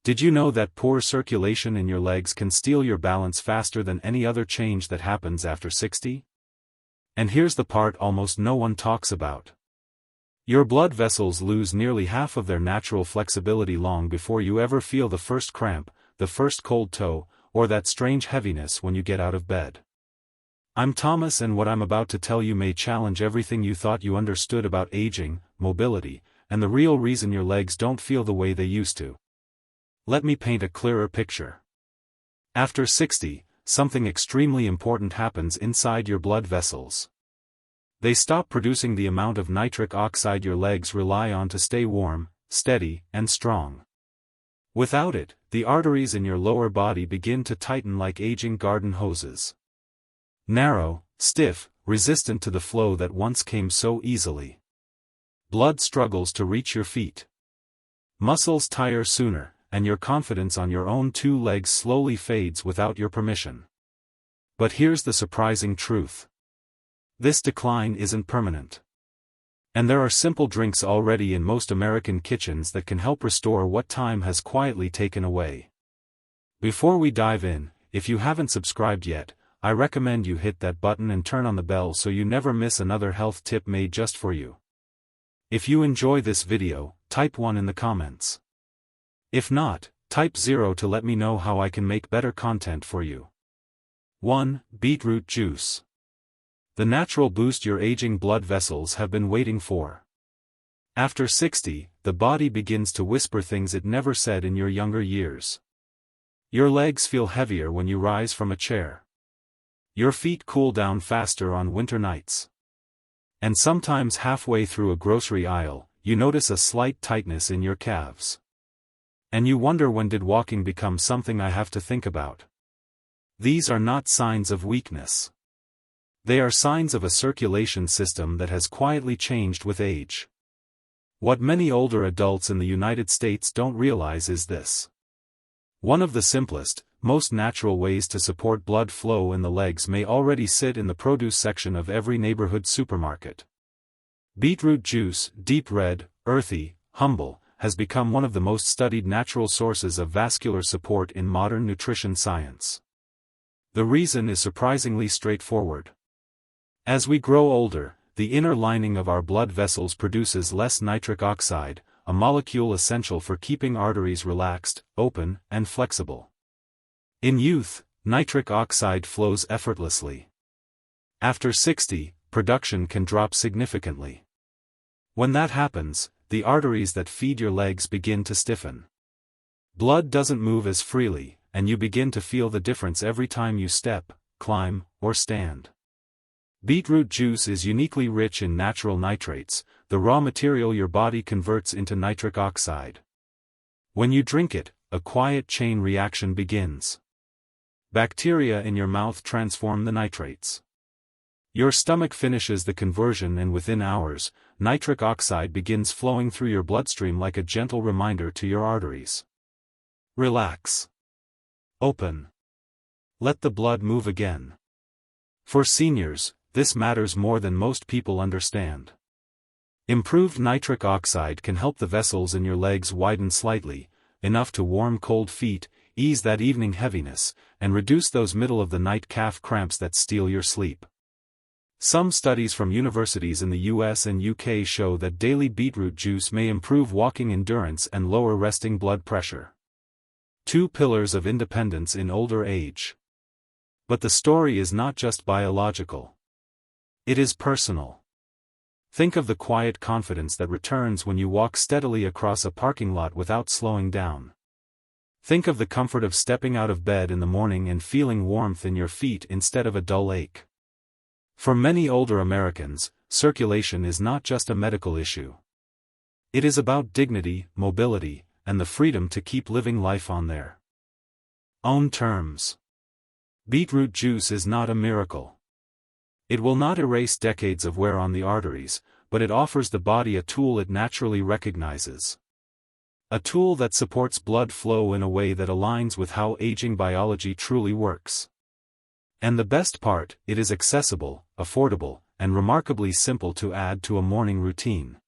Did you know that poor circulation in your legs can steal your balance faster than any other change that happens after 60? And here's the part almost no one talks about. Your blood vessels lose nearly half of their natural flexibility long before you ever feel the first cramp, the first cold toe, or that strange heaviness when you get out of bed. I'm Thomas, and what I'm about to tell you may challenge everything you thought you understood about aging, mobility, and the real reason your legs don't feel the way they used to. Let me paint a clearer picture. After 60, something extremely important happens inside your blood vessels. They stop producing the amount of nitric oxide your legs rely on to stay warm, steady, and strong. Without it, the arteries in your lower body begin to tighten like aging garden hoses. Narrow, stiff, resistant to the flow that once came so easily. Blood struggles to reach your feet. Muscles tire sooner, and your confidence on your own two legs slowly fades without your permission. But here's the surprising truth. This decline isn't permanent. And there are simple drinks already in most American kitchens that can help restore what time has quietly taken away. Before we dive in, if you haven't subscribed yet, I recommend you hit that button and turn on the bell so you never miss another health tip made just for you. If you enjoy this video, type 1 in the comments. If not, type 0 to let me know how I can make better content for you. 1. Beetroot juice. The natural boost your aging blood vessels have been waiting for. After 60, the body begins to whisper things it never said in your younger years. Your legs feel heavier when you rise from a chair. Your feet cool down faster on winter nights. And sometimes halfway through a grocery aisle, you notice a slight tightness in your calves. And you wonder, when did walking become something I have to think about? These are not signs of weakness. They are signs of a circulation system that has quietly changed with age. What many older adults in the United States don't realize is this. One of the simplest, most natural ways to support blood flow in the legs may already sit in the produce section of every neighborhood supermarket. Beetroot juice, deep red, earthy, humble, has become one of the most studied natural sources of vascular support in modern nutrition science. The reason is surprisingly straightforward. As we grow older, the inner lining of our blood vessels produces less nitric oxide, a molecule essential for keeping arteries relaxed, open, and flexible. In youth, nitric oxide flows effortlessly. After 60, production can drop significantly. When that happens, the arteries that feed your legs begin to stiffen. Blood doesn't move as freely, and you begin to feel the difference every time you step, climb, or stand. Beetroot juice is uniquely rich in natural nitrates, the raw material your body converts into nitric oxide. When you drink it, a quiet chain reaction begins. Bacteria in your mouth transform the nitrates. Your stomach finishes the conversion, and within hours, nitric oxide begins flowing through your bloodstream like a gentle reminder to your arteries. Relax. Open. Let the blood move again. For seniors, this matters more than most people understand. Improved nitric oxide can help the vessels in your legs widen slightly, enough to warm cold feet, ease that evening heaviness, and reduce those middle-of-the-night calf cramps that steal your sleep. Some studies from universities in the US and UK show that daily beetroot juice may improve walking endurance and lower resting blood pressure. 2 pillars of independence in older age. But the story is not just biological. It is personal. Think of the quiet confidence that returns when you walk steadily across a parking lot without slowing down. Think of the comfort of stepping out of bed in the morning and feeling warmth in your feet instead of a dull ache. For many older Americans, circulation is not just a medical issue. It is about dignity, mobility, and the freedom to keep living life on their own terms. Beetroot juice is not a miracle. It will not erase decades of wear on the arteries, but it offers the body a tool it naturally recognizes. A tool that supports blood flow in a way that aligns with how aging biology truly works. And the best part, it is accessible, affordable, and remarkably simple to add to a morning routine.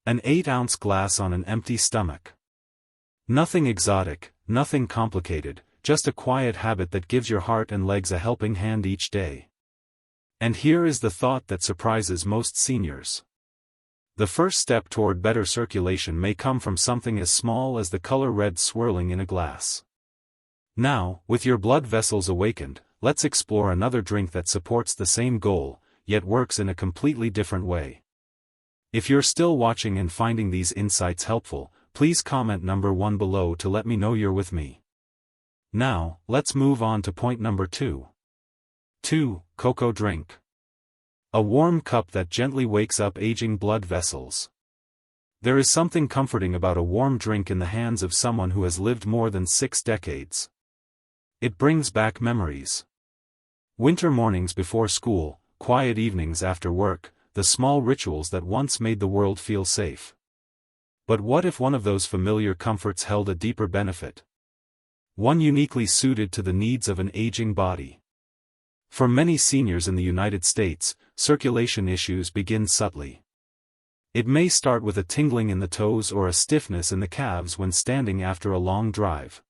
An 8-ounce glass on an empty stomach. Nothing exotic, nothing complicated, just a quiet habit that gives your heart and legs a helping hand each day. And here is the thought that surprises most seniors. The first step toward better circulation may come from something as small as the color red swirling in a glass. Now, with your blood vessels awakened, let's explore another drink that supports the same goal, yet works in a completely different way. If you're still watching and finding these insights helpful, please comment number 1 below to let me know you're with me. Now, let's move on to point number 2. 2. Cocoa drink. A warm cup that gently wakes up aging blood vessels. There is something comforting about a warm drink in the hands of someone who has lived more than 6 decades. It brings back memories. Winter mornings before school, quiet evenings after work, the small rituals that once made the world feel safe. But what if one of those familiar comforts held a deeper benefit? One uniquely suited to the needs of an aging body. For many seniors in the United States, circulation issues begin subtly. It may start with a tingling in the toes or a stiffness in the calves when standing after a long drive.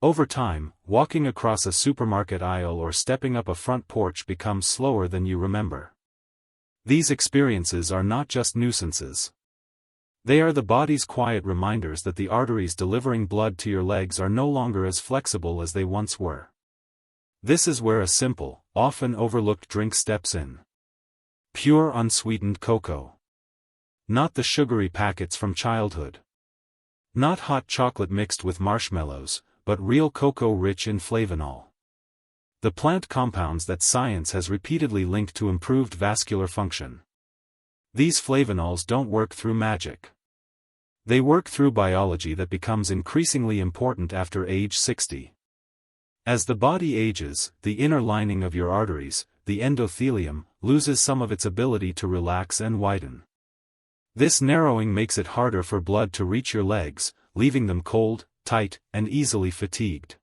Over time, walking across a supermarket aisle or stepping up a front porch becomes slower than you remember. These experiences are not just nuisances. They are the body's quiet reminders that the arteries delivering blood to your legs are no longer as flexible as they once were. This is where a simple, often overlooked drink steps in. Pure unsweetened cocoa. Not the sugary packets from childhood. Not hot chocolate mixed with marshmallows, but real cocoa rich in flavanol. The plant compounds that science has repeatedly linked to improved vascular function. These flavanols don't work through magic. They work through biology that becomes increasingly important after age 60. As the body ages, the inner lining of your arteries, the endothelium, loses some of its ability to relax and widen. This narrowing makes it harder for blood to reach your legs, leaving them cold, tight, and easily fatigued.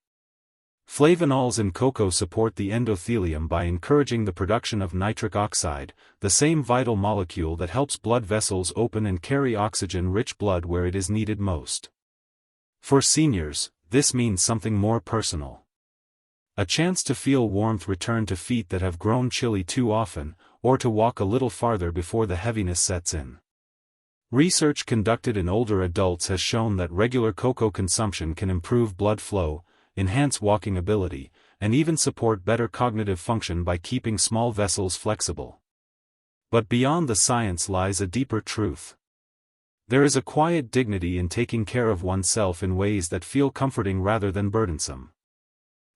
Flavanols in cocoa support the endothelium by encouraging the production of nitric oxide, the same vital molecule that helps blood vessels open and carry oxygen-rich blood where it is needed most. For seniors, this means something more personal. A chance to feel warmth return to feet that have grown chilly too often, or to walk a little farther before the heaviness sets in. Research conducted in older adults has shown that regular cocoa consumption can improve blood flow, enhance walking ability, and even support better cognitive function by keeping small vessels flexible. But beyond the science lies a deeper truth. There is a quiet dignity in taking care of oneself in ways that feel comforting rather than burdensome.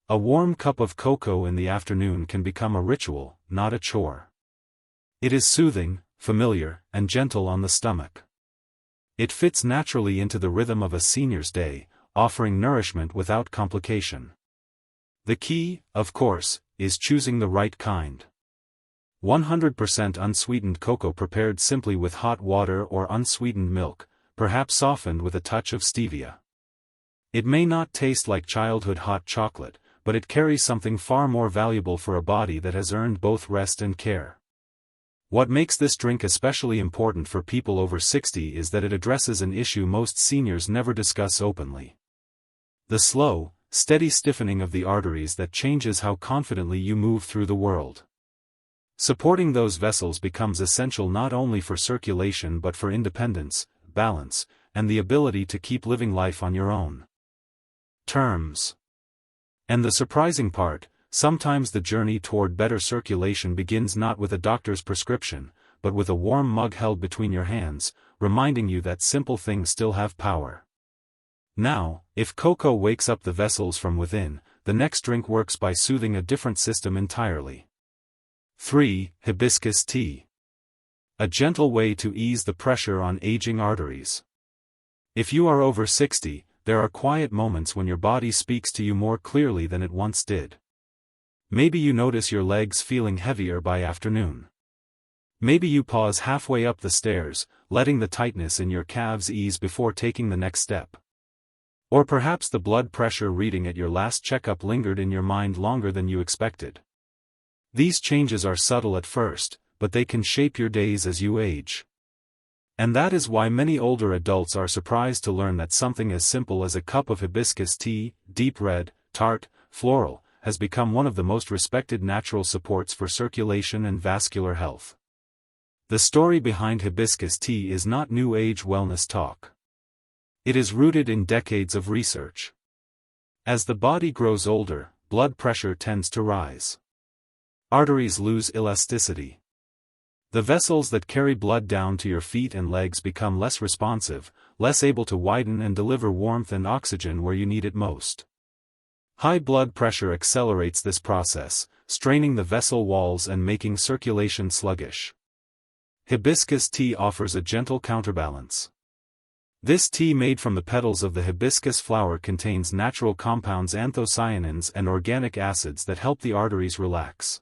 A warm cup of cocoa in the afternoon can become a ritual, not a chore. It is soothing, familiar, and gentle on the stomach. It fits naturally into the rhythm of a senior's day, offering nourishment without complication. The key, of course, is choosing the right kind. 100% unsweetened cocoa prepared simply with hot water or unsweetened milk, perhaps softened with a touch of stevia. It may not taste like childhood hot chocolate, but it carries something far more valuable for a body that has earned both rest and care. What makes this drink especially important for people over 60 is that it addresses an issue most seniors never discuss openly. The slow, steady stiffening of the arteries that changes how confidently you move through the world. Supporting those vessels becomes essential not only for circulation but for independence, balance, and the ability to keep living life on your own terms. And the surprising part, sometimes the journey toward better circulation begins not with a doctor's prescription, but with a warm mug held between your hands, reminding you that simple things still have power. Now, if cocoa wakes up the vessels from within, the next drink works by soothing a different system entirely. 3. Hibiscus tea. A gentle way to ease the pressure on aging arteries. If you are over 60, there are quiet moments when your body speaks to you more clearly than it once did. Maybe you notice your legs feeling heavier by afternoon. Maybe you pause halfway up the stairs, letting the tightness in your calves ease before taking the next step. Or perhaps the blood pressure reading at your last checkup lingered in your mind longer than you expected. These changes are subtle at first, but they can shape your days as you age. And that is why many older adults are surprised to learn that something as simple as a cup of hibiscus tea, deep red, tart, floral, has become one of the most respected natural supports for circulation and vascular health. The story behind hibiscus tea is not new age wellness talk. It is rooted in decades of research. As the body grows older, blood pressure tends to rise. Arteries lose elasticity. The vessels that carry blood down to your feet and legs become less responsive, less able to widen and deliver warmth and oxygen where you need it most. High blood pressure accelerates this process, straining the vessel walls and making circulation sluggish. Hibiscus tea offers a gentle counterbalance. This tea made from the petals of the hibiscus flower contains natural compounds, anthocyanins and organic acids that help the arteries relax.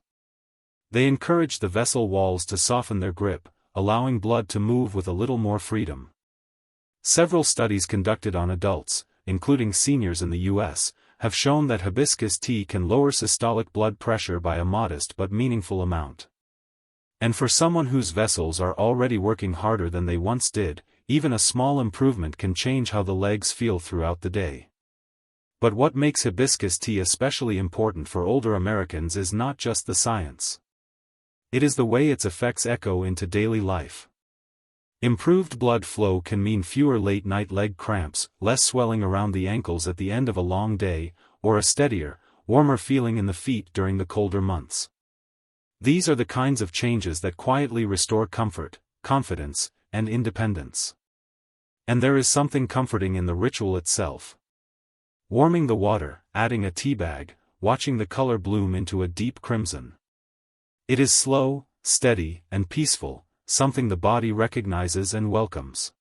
They encourage the vessel walls to soften their grip, allowing blood to move with a little more freedom. Several studies conducted on adults, including seniors in the U.S., have shown that hibiscus tea can lower systolic blood pressure by a modest but meaningful amount. And for someone whose vessels are already working harder than they once did, even a small improvement can change how the legs feel throughout the day. But what makes hibiscus tea especially important for older Americans is not just the science. It is the way its effects echo into daily life. Improved blood flow can mean fewer late-night leg cramps, less swelling around the ankles at the end of a long day, or a steadier, warmer feeling in the feet during the colder months. These are the kinds of changes that quietly restore comfort, confidence, and independence. And there is something comforting in the ritual itself. Warming the water, adding a tea bag, watching the color bloom into a deep crimson. It is slow, steady, and peaceful, something the body recognizes and welcomes.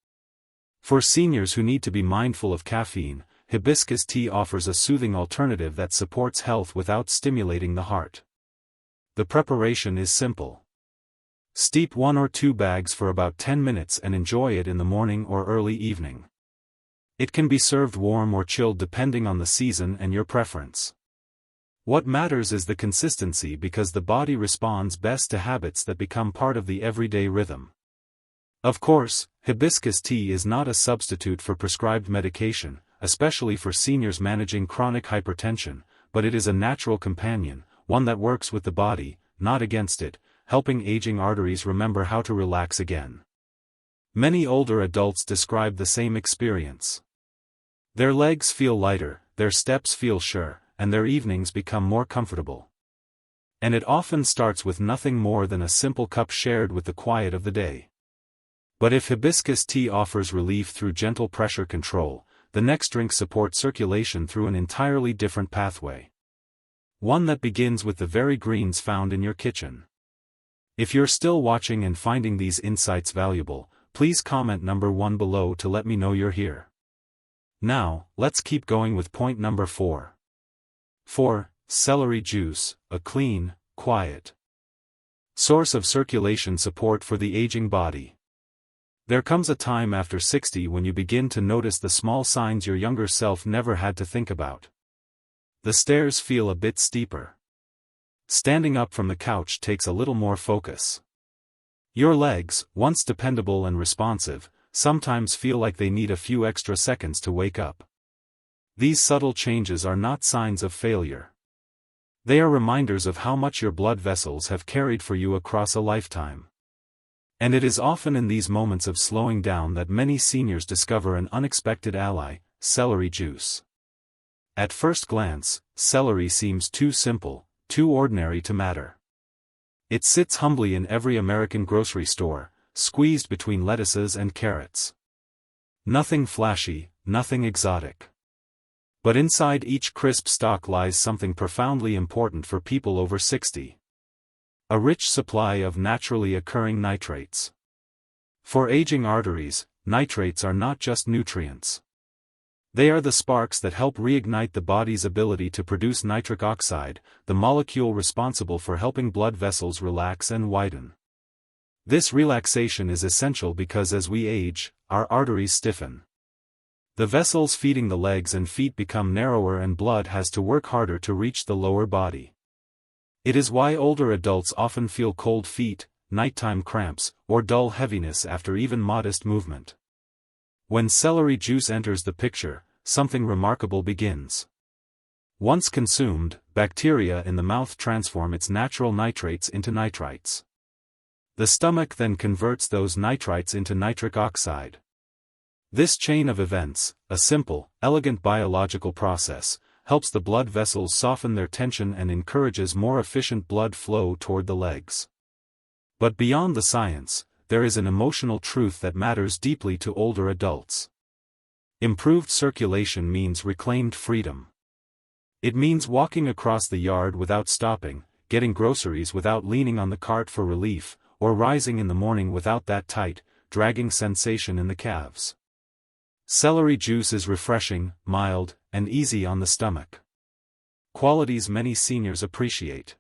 For seniors who need to be mindful of caffeine, hibiscus tea offers a soothing alternative that supports health without stimulating the heart. The preparation is simple. Steep 1 or 2 bags for about 10 minutes and enjoy it in the morning or early evening. It can be served warm or chilled depending on the season and your preference. What matters is the consistency, because the body responds best to habits that become part of the everyday rhythm. Of course, hibiscus tea is not a substitute for prescribed medication, especially for seniors managing chronic hypertension, but it is a natural companion, one that works with the body, not against it, helping aging arteries remember how to relax again. Many older adults describe the same experience. Their legs feel lighter, their steps feel sure, and their evenings become more comfortable. And it often starts with nothing more than a simple cup shared with the quiet of the day. But if hibiscus tea offers relief through gentle pressure control, the next drink supports circulation through an entirely different pathway. One that begins with the very greens found in your kitchen. If you're still watching and finding these insights valuable, please comment number 1 below to let me know you're here. Now, let's keep going with point number 4. 4. Celery juice, a clean, quiet source of circulation support for the aging body. There comes a time after 60 when you begin to notice the small signs your younger self never had to think about. The stairs feel a bit steeper. Standing up from the couch takes a little more focus. Your legs, once dependable and responsive, sometimes feel like they need a few extra seconds to wake up. These subtle changes are not signs of failure. They are reminders of how much your blood vessels have carried for you across a lifetime. And it is often in these moments of slowing down that many seniors discover an unexpected ally: celery juice. At first glance, celery seems too simple, too ordinary to matter. It sits humbly in every American grocery store, squeezed between lettuces and carrots. Nothing flashy, nothing exotic. But inside each crisp stalk lies something profoundly important for people over 60. A rich supply of naturally occurring nitrates. For aging arteries, nitrates are not just nutrients. They are the sparks that help reignite the body's ability to produce nitric oxide, the molecule responsible for helping blood vessels relax and widen. This relaxation is essential because as we age, our arteries stiffen. The vessels feeding the legs and feet become narrower and blood has to work harder to reach the lower body. It is why older adults often feel cold feet, nighttime cramps, or dull heaviness after even modest movement. When celery juice enters the picture, something remarkable begins. Once consumed, bacteria in the mouth transform its natural nitrates into nitrites. The stomach then converts those nitrites into nitric oxide. This chain of events, a simple, elegant biological process, helps the blood vessels soften their tension and encourages more efficient blood flow toward the legs. But beyond the science, there is an emotional truth that matters deeply to older adults. Improved circulation means reclaimed freedom. It means walking across the yard without stopping, getting groceries without leaning on the cart for relief, or rising in the morning without that tight, dragging sensation in the calves. Celery juice is refreshing, mild, and easy on the stomach. Qualities many seniors appreciate.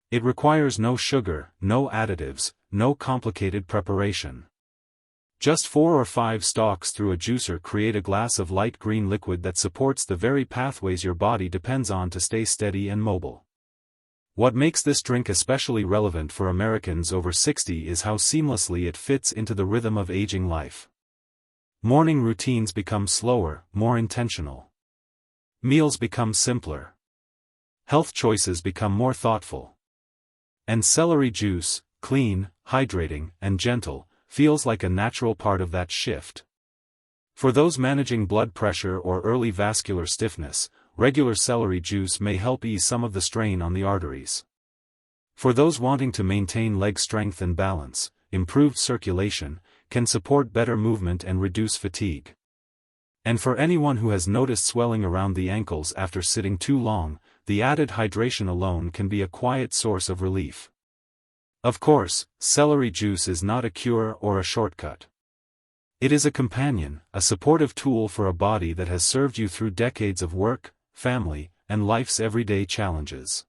It requires no sugar, no additives, no complicated preparation. Just 4 or 5 stalks through a juicer create a glass of light green liquid that supports the very pathways your body depends on to stay steady and mobile. What makes this drink especially relevant for Americans over 60 is how seamlessly it fits into the rhythm of aging life. Morning routines become slower, more intentional. Meals become simpler. Health choices become more thoughtful. And celery juice, clean, hydrating, and gentle, feels like a natural part of that shift. For those managing blood pressure or early vascular stiffness, regular celery juice may help ease some of the strain on the arteries. For those wanting to maintain leg strength and balance, improved circulation can support better movement and reduce fatigue. And for anyone who has noticed swelling around the ankles after sitting too long, the added hydration alone can be a quiet source of relief. Of course, celery juice is not a cure or a shortcut. It is a companion, a supportive tool for a body that has served you through decades of work, family, and life's everyday challenges.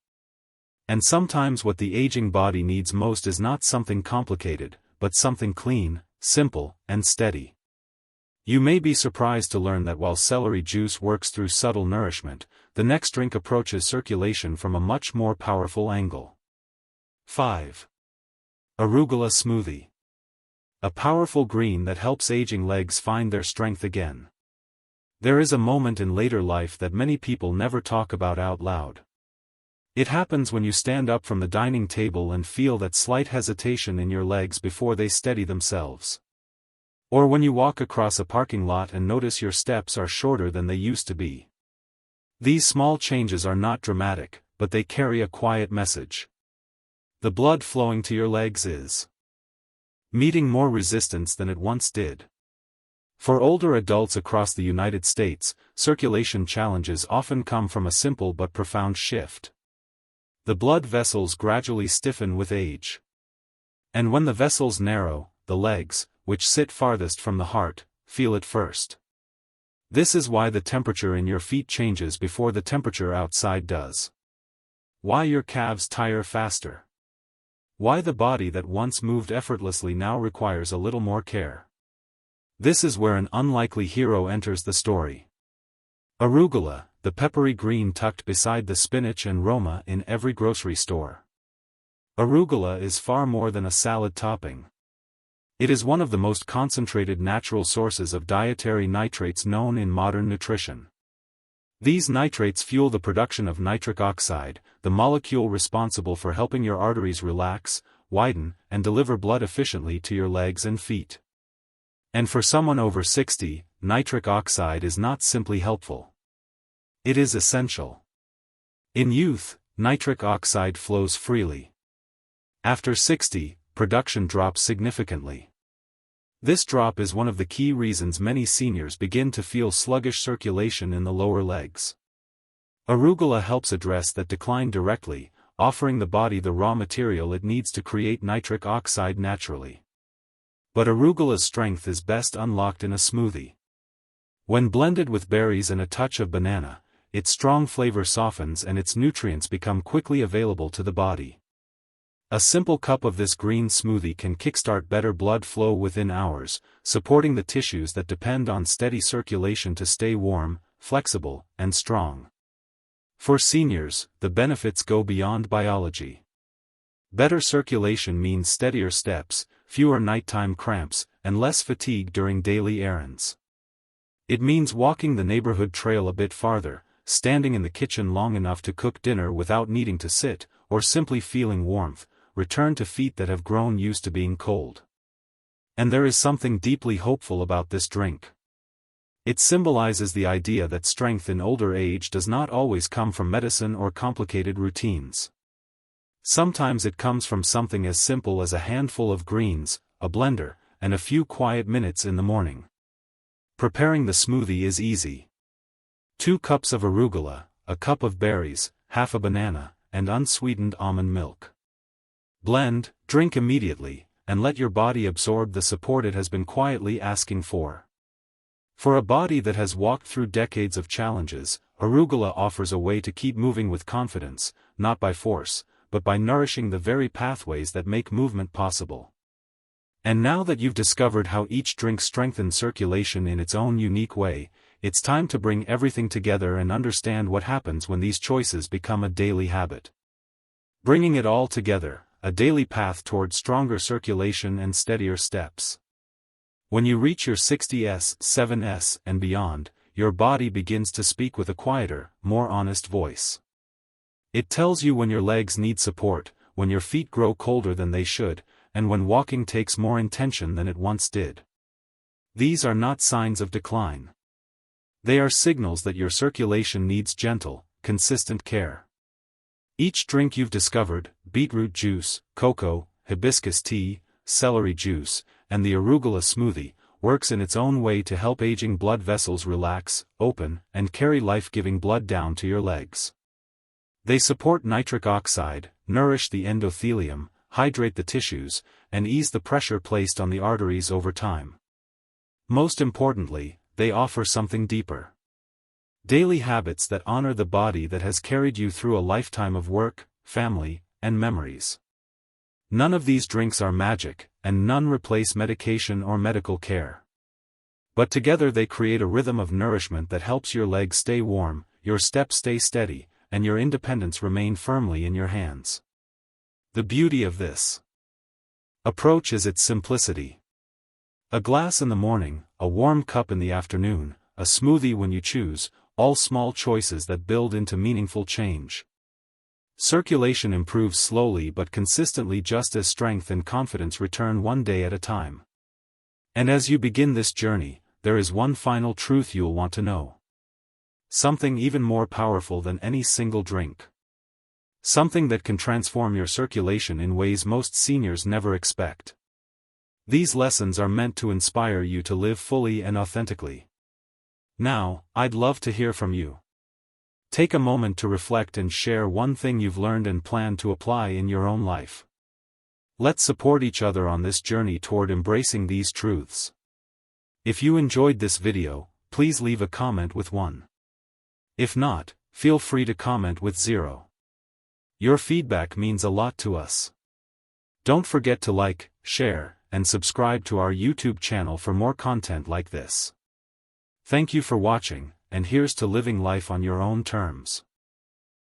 And sometimes what the aging body needs most is not something complicated, but something clean, simple, and steady. You may be surprised to learn that while celery juice works through subtle nourishment, the next drink approaches circulation from a much more powerful angle. 5. Arugula smoothie. A powerful green that helps aging legs find their strength again. There is a moment in later life that many people never talk about out loud. It happens when you stand up from the dining table and feel that slight hesitation in your legs before they steady themselves. Or when you walk across a parking lot and notice your steps are shorter than they used to be. These small changes are not dramatic, but they carry a quiet message. The blood flowing to your legs is meeting more resistance than it once did. For older adults across the United States, circulation challenges often come from a simple but profound shift. The blood vessels gradually stiffen with age. And when the vessels narrow, the legs, which sit farthest from the heart, feel it first. This is why the temperature in your feet changes before the temperature outside does. Why your calves tire faster. Why the body that once moved effortlessly now requires a little more care. This is where an unlikely hero enters the story. Arugula, the peppery green tucked beside the spinach and roma in every grocery store. Arugula is far more than a salad topping. It is one of the most concentrated natural sources of dietary nitrates known in modern nutrition. These nitrates fuel the production of nitric oxide, the molecule responsible for helping your arteries relax, widen, and deliver blood efficiently to your legs and feet. And for someone over 60, nitric oxide is not simply helpful. It is essential. In youth, nitric oxide flows freely. After 60, production drops significantly. This drop is one of the key reasons many seniors begin to feel sluggish circulation in the lower legs. Arugula helps address that decline directly, offering the body the raw material it needs to create nitric oxide naturally. But arugula's strength is best unlocked in a smoothie. When blended with berries and a touch of banana, its strong flavor softens and its nutrients become quickly available to the body. A simple cup of this green smoothie can kickstart better blood flow within hours, supporting the tissues that depend on steady circulation to stay warm, flexible, and strong. For seniors, the benefits go beyond biology. Better circulation means steadier steps, fewer nighttime cramps, and less fatigue during daily errands. It means walking the neighborhood trail a bit farther, standing in the kitchen long enough to cook dinner without needing to sit, or simply feeling warmth, return to feet that have grown used to being cold. And there is something deeply hopeful about this drink. It symbolizes the idea that strength in older age does not always come from medicine or complicated routines. Sometimes it comes from something as simple as a handful of greens, a blender, and a few quiet minutes in the morning. Preparing the smoothie is easy. 2 cups of arugula, a cup of berries, half a banana, and unsweetened almond milk. Blend, drink immediately, and let your body absorb the support it has been quietly asking for. For a body that has walked through decades of challenges, arugula offers a way to keep moving with confidence, not by force, but by nourishing the very pathways that make movement possible. And now that you've discovered how each drink strengthens circulation in its own unique way, it's time to bring everything together and understand what happens when these choices become a daily habit. Bringing it all together, a daily path toward stronger circulation and steadier steps. When you reach your 60s, 7s, and beyond, your body begins to speak with a quieter, more honest voice. It tells you when your legs need support, when your feet grow colder than they should, and when walking takes more intention than it once did. These are not signs of decline. They are signals that your circulation needs gentle, consistent care. Each drink you've discovered, beetroot juice, cocoa, hibiscus tea, celery juice, and the arugula smoothie, works in its own way to help aging blood vessels relax, open, and carry life-giving blood down to your legs. They support nitric oxide, nourish the endothelium, hydrate the tissues, and ease the pressure placed on the arteries over time. Most importantly, they offer something deeper. Daily habits that honor the body that has carried you through a lifetime of work, family, and memories. None of these drinks are magic, and none replace medication or medical care. But together they create a rhythm of nourishment that helps your legs stay warm, your steps stay steady, and your independence remain firmly in your hands. The beauty of this approach is its simplicity. A glass in the morning, a warm cup in the afternoon, a smoothie when you choose, all small choices that build into meaningful change. Circulation improves slowly but consistently, just as strength and confidence return one day at a time. And as you begin this journey, there is one final truth you'll want to know. Something even more powerful than any single drink. Something that can transform your circulation in ways most seniors never expect. These lessons are meant to inspire you to live fully and authentically. Now, I'd love to hear from you. Take a moment to reflect and share one thing you've learned and plan to apply in your own life. Let's support each other on this journey toward embracing these truths. If you enjoyed this video, please leave a comment with 1. If not, feel free to comment with 0. Your feedback means a lot to us. Don't forget to like, share, and subscribe to our YouTube channel for more content like this. Thank you for watching, and here's to living life on your own terms.